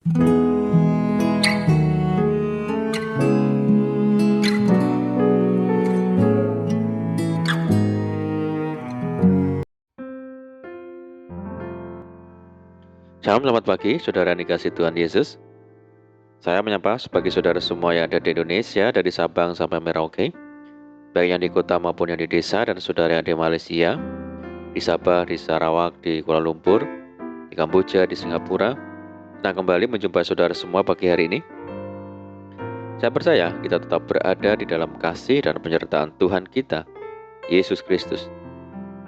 Shalom, selamat pagi, saudara yang dikasihi Tuhan Yesus. Saya menyapa sebagai saudara semua yang ada di Indonesia, dari Sabang sampai Merauke, baik yang di kota maupun yang di desa, dan saudara yang di Malaysia, di Sabah, di Sarawak, di Kuala Lumpur, di Kamboja, di Singapura. Senang kembali menjumpai saudara semua pagi hari ini. Saya percaya kita tetap berada di dalam kasih dan penyertaan Tuhan kita, Yesus Kristus.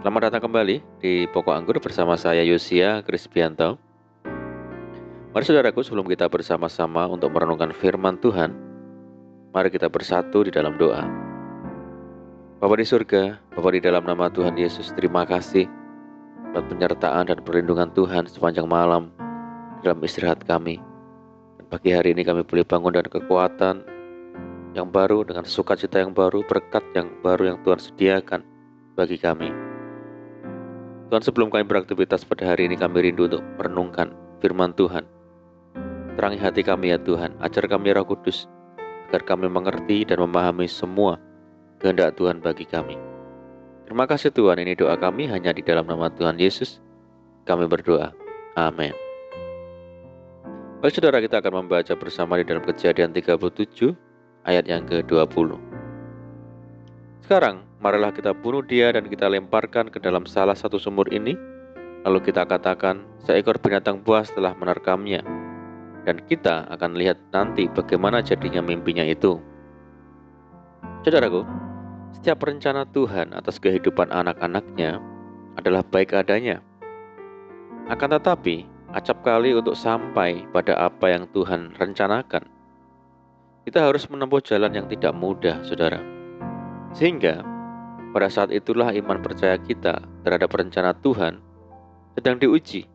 Selamat datang kembali di Pokok Anggur bersama saya Yosia Krisbianto. Mari saudaraku, sebelum kita bersama-sama untuk merenungkan firman Tuhan, mari kita bersatu di dalam doa. Bapa di surga, Bapa di dalam nama Tuhan Yesus, terima kasih buat penyertaan dan perlindungan Tuhan sepanjang malam dalam istirahat kami. Dan pagi hari ini kami boleh bangun dengan kekuatan yang baru, dengan sukacita yang baru, berkat yang baru yang Tuhan sediakan bagi kami. Tuhan, sebelum kami beraktivitas pada hari ini, kami rindu untuk merenungkan firman Tuhan. Terangi hati kami ya Tuhan, ajar kami Roh Kudus, agar kami mengerti dan memahami semua kehendak Tuhan bagi kami. Terima kasih Tuhan, ini doa kami hanya di dalam nama Tuhan Yesus. Kami berdoa. Amin. Baik saudara, kita akan membaca bersama di dalam Kejadian 37 ayat yang ke-20. Sekarang, marilah kita bunuh dia dan kita lemparkan ke dalam salah satu sumur ini. Lalu kita katakan, seekor binatang buas telah menerkamnya. Dan kita akan lihat nanti bagaimana jadinya mimpinya itu. Saudaraku, setiap rencana Tuhan atas kehidupan anak-anaknya adalah baik adanya. Akan tetapi, acap kali untuk sampai pada apa yang Tuhan rencanakan, kita harus menempuh jalan yang tidak mudah, saudara. Sehingga, pada saat itulah iman percaya kita terhadap rencana Tuhan sedang diuji.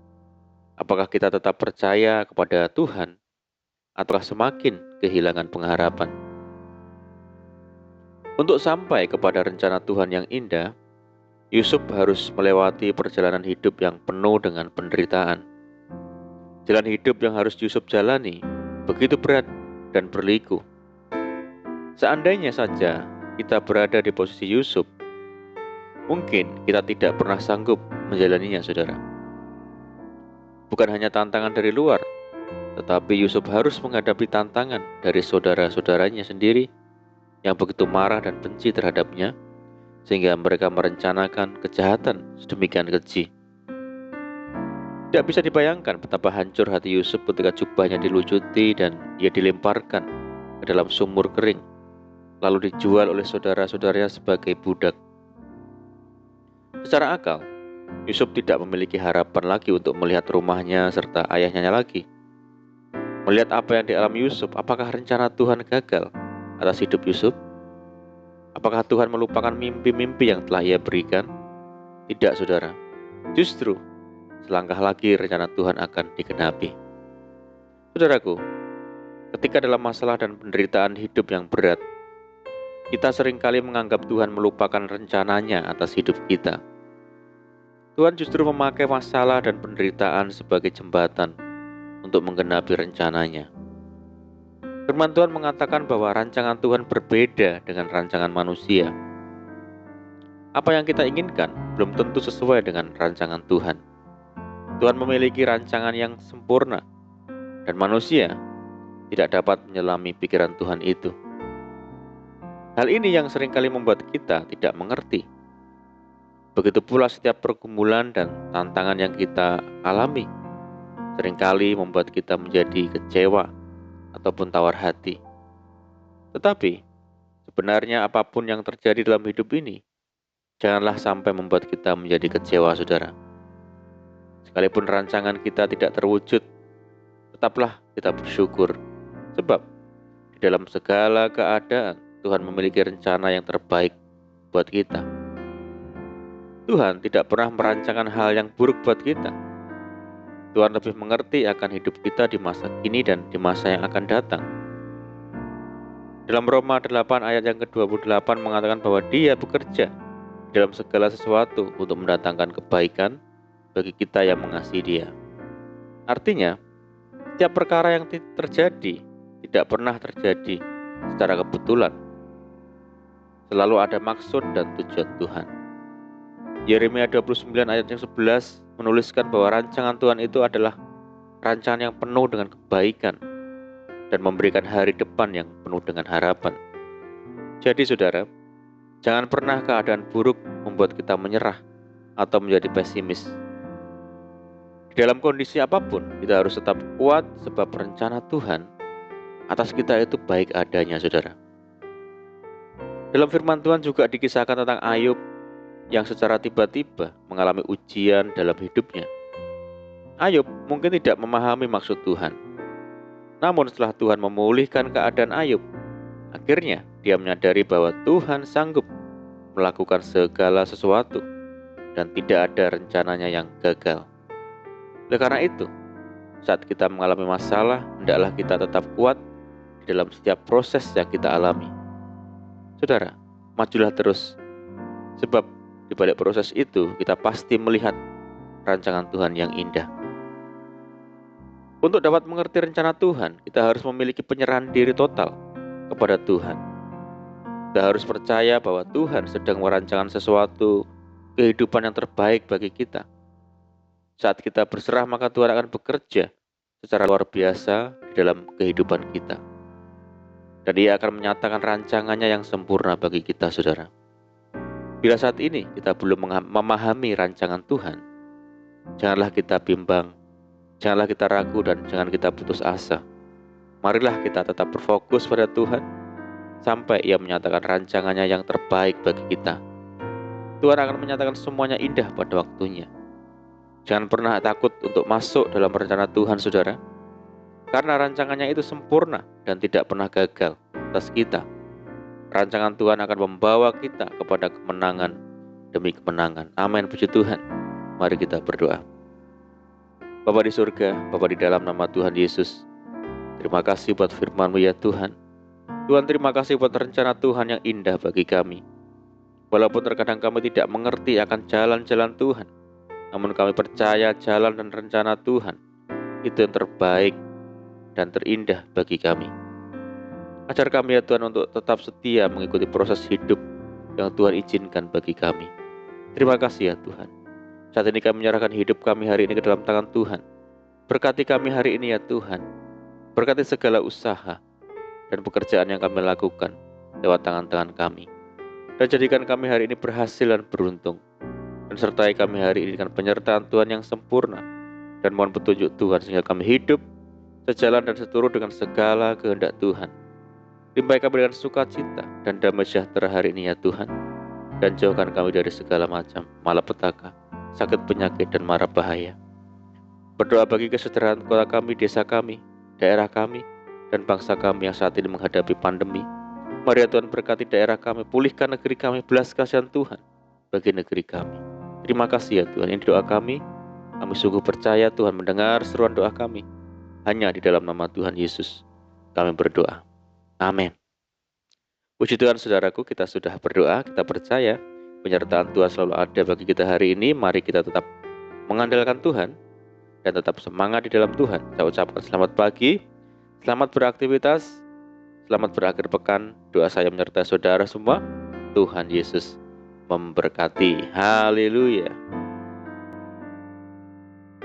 Apakah kita tetap percaya kepada Tuhan, ataukah semakin kehilangan pengharapan? Untuk sampai kepada rencana Tuhan yang indah, Yusuf harus melewati perjalanan hidup yang penuh dengan penderitaan. Jalan hidup yang harus Yusuf jalani begitu berat dan berliku. Seandainya saja kita berada di posisi Yusuf, mungkin kita tidak pernah sanggup menjalaninya, saudara. Bukan hanya tantangan dari luar, tetapi Yusuf harus menghadapi tantangan dari saudara-saudaranya sendiri yang begitu marah dan benci terhadapnya, sehingga mereka merencanakan kejahatan sedemikian keji. Tidak bisa dibayangkan betapa hancur hati Yusuf ketika jubahnya dilucuti dan ia dilemparkan ke dalam sumur kering, lalu dijual oleh saudara-saudaranya sebagai budak. Secara akal, Yusuf tidak memiliki harapan lagi untuk melihat rumahnya serta ayahnya lagi. Melihat apa yang dialami Yusuf, apakah rencana Tuhan gagal atas hidup Yusuf? Apakah Tuhan melupakan mimpi-mimpi yang telah ia berikan? Tidak, saudara. Justru, selangkah lagi rencana Tuhan akan digenapi. Saudaraku, ketika dalam masalah dan penderitaan hidup yang berat, kita seringkali menganggap Tuhan melupakan rencananya atas hidup kita. Tuhan justru memakai masalah dan penderitaan sebagai jembatan untuk menggenapi rencananya. Firman Tuhan mengatakan bahwa rancangan Tuhan berbeda dengan rancangan manusia. Apa yang kita inginkan belum tentu sesuai dengan rancangan Tuhan. Tuhan memiliki rancangan yang sempurna, dan manusia tidak dapat menyelami pikiran Tuhan itu. Hal ini yang seringkali membuat kita tidak mengerti. Begitu pula setiap pergumulan dan tantangan yang kita alami seringkali membuat kita menjadi kecewa ataupun tawar hati. Tetapi sebenarnya apapun yang terjadi dalam hidup ini, janganlah sampai membuat kita menjadi kecewa, saudara. Sekalipun rancangan kita tidak terwujud, tetaplah kita bersyukur. Sebab di dalam segala keadaan Tuhan memiliki rencana yang terbaik buat kita. Tuhan tidak pernah merancangkan hal yang buruk buat kita. Tuhan lebih mengerti akan hidup kita di masa kini dan di masa yang akan datang. Dalam Roma 8 ayat yang ke-28 mengatakan bahwa Dia bekerja dalam segala sesuatu untuk mendatangkan kebaikan bagi kita yang mengasihi Dia. Artinya, Setiap perkara yang terjadi tidak pernah terjadi secara kebetulan. Selalu ada maksud dan tujuan Tuhan. Yeremia 29 ayat yang 11 menuliskan bahwa rancangan Tuhan itu adalah rancangan yang penuh dengan kebaikan dan memberikan hari depan yang penuh dengan harapan. Jadi saudara, jangan pernah keadaan buruk membuat kita menyerah atau menjadi pesimis. Di dalam kondisi apapun, kita harus tetap kuat sebab rencana Tuhan atas kita itu baik adanya, saudara. Dalam firman Tuhan juga dikisahkan tentang Ayub yang secara tiba-tiba mengalami ujian dalam hidupnya. Ayub mungkin tidak memahami maksud Tuhan. Namun setelah Tuhan memulihkan keadaan Ayub, akhirnya dia menyadari bahwa Tuhan sanggup melakukan segala sesuatu dan tidak ada rencananya yang gagal. Oleh karena itu, saat kita mengalami masalah, hendaklah kita tetap kuat di dalam setiap proses yang kita alami. Saudara, majulah terus, sebab di balik proses itu kita pasti melihat rancangan Tuhan yang indah. Untuk dapat mengerti rencana Tuhan, kita harus memiliki penyerahan diri total kepada Tuhan. Kita harus percaya bahwa Tuhan sedang merancangkan sesuatu kehidupan yang terbaik bagi kita. Saat kita berserah, maka Tuhan akan bekerja secara luar biasa di dalam kehidupan kita. Dan Dia akan menyatakan rancangannya yang sempurna bagi kita, saudara. Bila saat ini kita belum memahami rancangan Tuhan, janganlah kita bimbang, janganlah kita ragu, dan jangan kita putus asa. Marilah kita tetap berfokus pada Tuhan sampai Ia menyatakan rancangannya yang terbaik bagi kita. Tuhan akan menyatakan semuanya indah pada waktunya. Jangan pernah takut untuk masuk dalam rencana Tuhan, saudara, karena rancangannya itu sempurna dan tidak pernah gagal atas kita. Rancangan Tuhan akan membawa kita kepada kemenangan demi kemenangan. Amin, puji Tuhan. Mari kita berdoa. Bapa di surga, Bapa di dalam nama Tuhan Yesus, terima kasih buat firman-Mu ya Tuhan. Tuhan, terima kasih buat rencana Tuhan yang indah bagi kami. Walaupun terkadang kami tidak mengerti akan jalan-jalan Tuhan, namun kami percaya jalan dan rencana Tuhan itu yang terbaik dan terindah bagi kami. Ajar kami ya Tuhan untuk tetap setia mengikuti proses hidup yang Tuhan izinkan bagi kami. Terima kasih ya Tuhan. Saat ini kami menyerahkan hidup kami hari ini ke dalam tangan Tuhan. Berkati kami hari ini ya Tuhan. Berkati segala usaha dan pekerjaan yang kami lakukan lewat tangan-tangan kami. Dan jadikan kami hari ini berhasil dan beruntung. Dan sertai kami hari ini dengan penyertaan Tuhan yang sempurna. Dan mohon petunjuk Tuhan sehingga kami hidup sejalan dan seturut dengan segala kehendak Tuhan. Limpahi kami dengan sukacita dan damai sejahtera hari ini ya Tuhan. Dan jauhkan kami dari segala macam malapetaka, sakit penyakit dan mara bahaya. Berdoa bagi kesejahteraan kota kami, desa kami, daerah kami, dan bangsa kami yang saat ini menghadapi pandemi. Mari ya Tuhan berkati daerah kami, pulihkan negeri kami, belas kasihan Tuhan bagi negeri kami. Terima kasih ya Tuhan, ini doa kami. Kami sungguh percaya Tuhan mendengar seruan doa kami. Hanya di dalam nama Tuhan Yesus kami berdoa. Amin. Puji Tuhan saudaraku, kita sudah berdoa, kita percaya penyertaan Tuhan selalu ada bagi kita hari ini. Mari kita tetap mengandalkan Tuhan dan tetap semangat di dalam Tuhan. Saya ucapkan selamat pagi, selamat beraktivitas, selamat berakhir pekan. Doa saya menyertai saudara semua. Tuhan Yesus memberkati. Haleluya.